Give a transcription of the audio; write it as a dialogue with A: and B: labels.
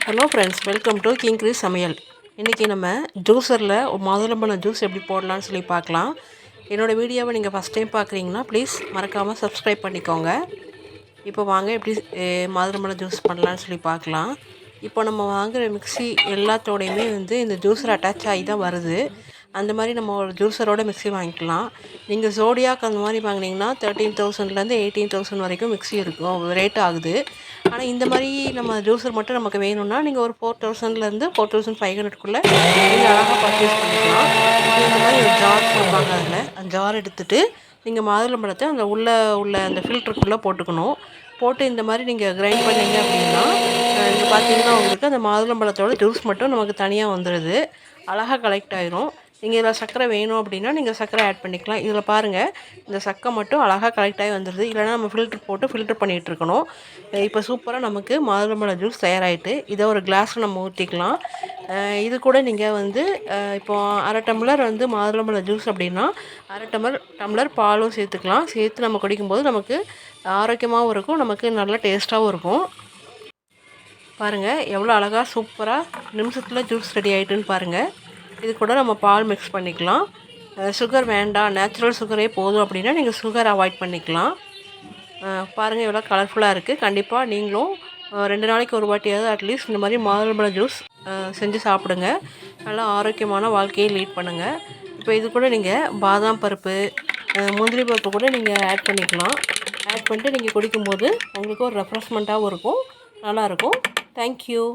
A: Hello friends, welcome to king கிரீஸ் சமையல். இன்றைக்கி நம்ம ஜூஸரில் மாதுளம்பழம் ஜூஸ் எப்படி போடலான்னு சொல்லி பார்க்கலாம். என்னோடய வீடியோவை நீங்கள் ஃபஸ்ட் டைம் பார்க்குறீங்கன்னா ப்ளீஸ் மறக்காமல் சப்ஸ்கிரைப் பண்ணிக்கோங்க. இப்போ வாங்க எப்படி மாதுளம்பழம் ஜூஸ் பண்ணலான்னு சொல்லி பார்க்கலாம். இப்போ நம்ம வாங்குகிற மிக்ஸி எல்லாத்தோடையுமே இந்த ஜூஸர் அட்டாச் ஆகி தான் வருது. அந்த மாதிரி நம்ம ஒரு ஜூஸரோட மிக்ஸி வாங்கிக்கலாம். நீங்கள் ஜோடியாக் அந்த மாதிரி வாங்கினீங்கன்னா 13,000லேருந்து 18,000 வரைக்கும் மிக்ஸி இருக்கும், ரேட் ஆகுது. ஆனால் இந்த மாதிரி நம்ம ஜூஸர் மட்டும் நமக்கு வேணும்னா நீங்கள் ஒரு 4,000லேருந்து 4,500க்குள்ளே நீங்கள் அழகாக பர்ச்சேஸ் பண்ணிக்கலாம். இந்த மாதிரி ஒரு ஜார் கொடுப்பாங்க. அந்த ஜார் எடுத்துகிட்டு நீங்கள் மாதுளம்பழத்தை அந்த உள்ள அந்த ஃபில்டருக்குள்ளே போட்டுக்கணும். போட்டு இந்த மாதிரி நீங்கள் கிரைண்ட் பண்ணிங்க அப்படின்னா இங்கே பார்த்தீங்கன்னா உங்களுக்கு அந்த மாதுளம்பழத்தோட ஜூஸ் மட்டும் நமக்கு தனியாக வந்துடுது. அழகாக கலெக்ட் ஆயிரும். நீங்கள் இதில் சர்க்கரை வேணும் அப்படின்னா நீங்கள் சர்க்கரை ஆட் பண்ணிக்கலாம். இதில் பாருங்கள், இந்த சர்க்கரை மட்டும் அழகாக கலெக்ட் ஆகி வந்துடுது. இல்லைனா நம்ம ஃபில்டர் போட்டு ஃபில்டர் பண்ணிகிட்டு இருக்கணும். இப்போ சூப்பராக நமக்கு மாதுளம்பழ ஜூஸ் தயாராகிட்டு இதை ஒரு கிளாஸில் நம்ம ஊற்றிக்கலாம். இது கூட நீங்கள் இப்போ அரை டம்ளர் மாதுளம்பழ ஜூஸ் அப்படின்னா அரை டம்ளர் பாலும் சேர்த்துக்கலாம். சேர்த்து நம்ம குடிக்கும்போது நமக்கு ஆரோக்கியமாகவும் இருக்கும், நமக்கு நல்லா டேஸ்ட்டாகவும் இருக்கும். பாருங்கள் எவ்வளோ அழகாக சூப்பராக நிமிஷத்தில் ஜூஸ் ரெடி ஆகிட்டுன்னு பாருங்கள். இது கூட நம்ம பால் மிக்ஸ் பண்ணிக்கலாம். சுகர் வேண்டாம், நேச்சுரல் சுகரே போதும் அப்படின்னா நீங்கள் சுகர் அவாய்ட் பண்ணிக்கலாம். பாருங்கள் எவ்வளோ கலர்ஃபுல்லாக இருக்குது. கண்டிப்பாக நீங்களும் 2 நாளைக்கு ஒரு வாட்டியாவது அட்லீஸ்ட் இந்த மாதிரி மாதுளம்பழ ஜூஸ் செஞ்சு சாப்பிடுங்க. நல்லா ஆரோக்கியமான வாழ்க்கையை லீட் பண்ணுங்கள். இப்போ இது கூட நீங்கள் பாதாம் பருப்பு, முந்திரி பருப்பு கூட நீங்கள் ஆட் பண்ணிக்கலாம். ஆட் பண்ணிட்டு நீங்கள் குடிக்கும்போது உங்களுக்கு ஒரு ரெஃப்ரெஷ்மெண்ட்டாகவும் இருக்கும், நல்லாயிருக்கும். தேங்க்யூ.